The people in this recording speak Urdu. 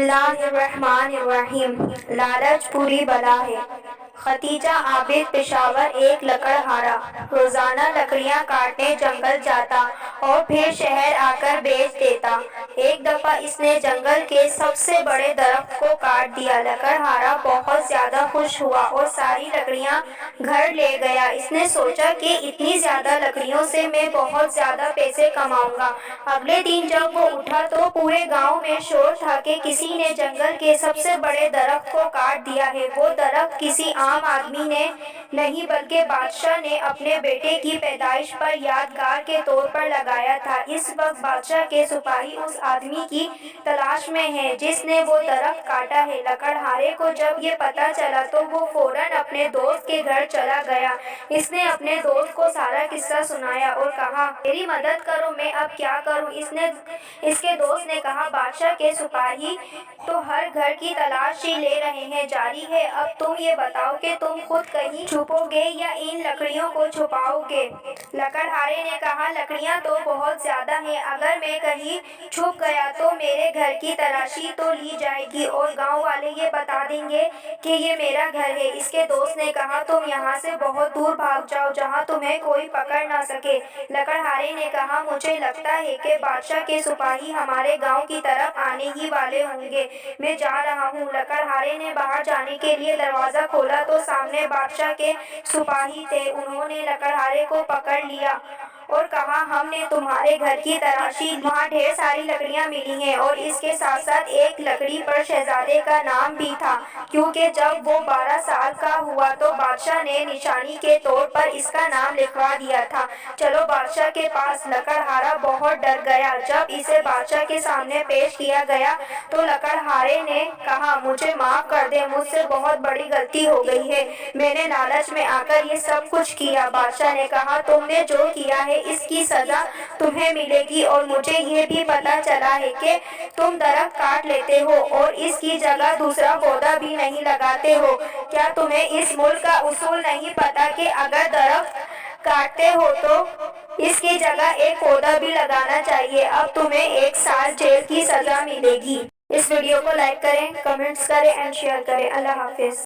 اللہ الرحمن الرحیم۔ لالچ بری بلا ہے۔ ختیجہ عابد پشاور ایک لکڑہارا روزانہ لکڑیاں کاٹنے جنگل جاتا اور پھر شہر آ کر بیچ دیتا۔ ایک دفعہ اس نے جنگل کے سب سے بڑے درخت کو کاٹ دیا۔ لکڑہارا بہت زیادہ خوش ہوا اور ساری لکڑیاں گھر لے گیا۔ اس نے سوچا کہ اتنی زیادہ لکڑیوں سے میں بہت زیادہ پیسے کماؤں گا۔ اگلے دن جب وہ اٹھا تو پورے گاؤں میں شور تھا کہ کسی نے جنگل کے سب سے بڑے درخت کو کاٹ دیا ہے۔ وہ درخت کسی عام آدمی نے نہیں بلکہ بادشاہ نے اپنے بیٹے کی پیدائش پر یادگار کے طور پر لگایا تھا۔ اس وقت بادشاہ کے سپاہی اس آدمی کی تلاش میں ہیں جس نے وہ درخت کاٹا ہے۔ لکڑہارے کو جب یہ پتہ چلا تو وہ فوراً اپنے دوست کے گھر چلا گیا۔ اس نے اپنے دوست کو سارا قصہ سنایا اور کہا، میری مدد کرو، میں اب کیا کروں؟ اس کے دوست نے کہا، بادشاہ کے سپاہی تو ہر گھر کی تلاشی لے رہے ہیں، جاری ہے، اب تم یہ بتاؤ کہ تم خود کہیں چھپو گے یا ان لکڑیوں کو چھپاؤ گے؟ لکڑہارے نے کہا، لکڑیاں تو بہت زیادہ ہیں، اگر میں کہیں چھپ گیا تو میرے گھر کی تلاشی تو لی جائے گی اور گاؤں والے یہ بتا دیں گے کہ یہ میرا گھر ہے۔ اس کے دوست نے کہا، تم یہاں سے بہت دور بھاگ جاؤ جہاں تمہیں کوئی پکڑ نہ سکے۔ لکڑہارے نے کہا، مجھے لگتا ہے کہ بادشاہ کے سپاہی ہمارے گاؤں کی طرف آنے ہی والے ہوں گے، میں جا رہا ہوں۔ لکڑہارے نے باہر جانے کے لیے دروازہ کھولا تو سامنے بادشاہ کے سپاہی تھے۔ انہوں نے لکڑہارے کو پکڑ لیا اور کہا، ہم نے تمہارے گھر کی تلاشی لی، وہاں ڈھیر ساری لکڑیاں ملی ہیں اور اس کے ساتھ ساتھ ایک لکڑی پر شہزادے کا نام بھی تھا، کیونکہ جب وہ 12 سال کا ہوا تو بادشاہ نے نشانی کے طور پر اس کا نام لکھوا دیا تھا، چلو بادشاہ کے پاس۔ لکڑہارا بہت ڈر گیا۔ جب اسے بادشاہ کے سامنے پیش کیا گیا تو لکڑہارے نے کہا، مجھے معاف کر دیں، مجھ سے بہت بڑی غلطی ہو گئی ہے، میں نے لالچ میں آ کر یہ سب کچھ کیا۔ بادشاہ نے کہا، تم نے جو کیا ہے اس کی سزا تمہیں ملے گی، اور مجھے یہ بھی پتہ چلا ہے کہ تم درخت کاٹ لیتے ہو اور اس کی جگہ دوسرا پودا بھی نہیں لگاتے ہو۔ کیا تمہیں اس ملک کا اصول نہیں پتہ کہ اگر درخت کاٹتے ہو تو اس کی جگہ ایک پودا بھی لگانا چاہیے؟ اب تمہیں 1 سال جیل کی سزا ملے گی۔ اس ویڈیو کو لائک کریں، کمنٹس کریں اینڈ شیئر کریں۔ اللہ حافظ۔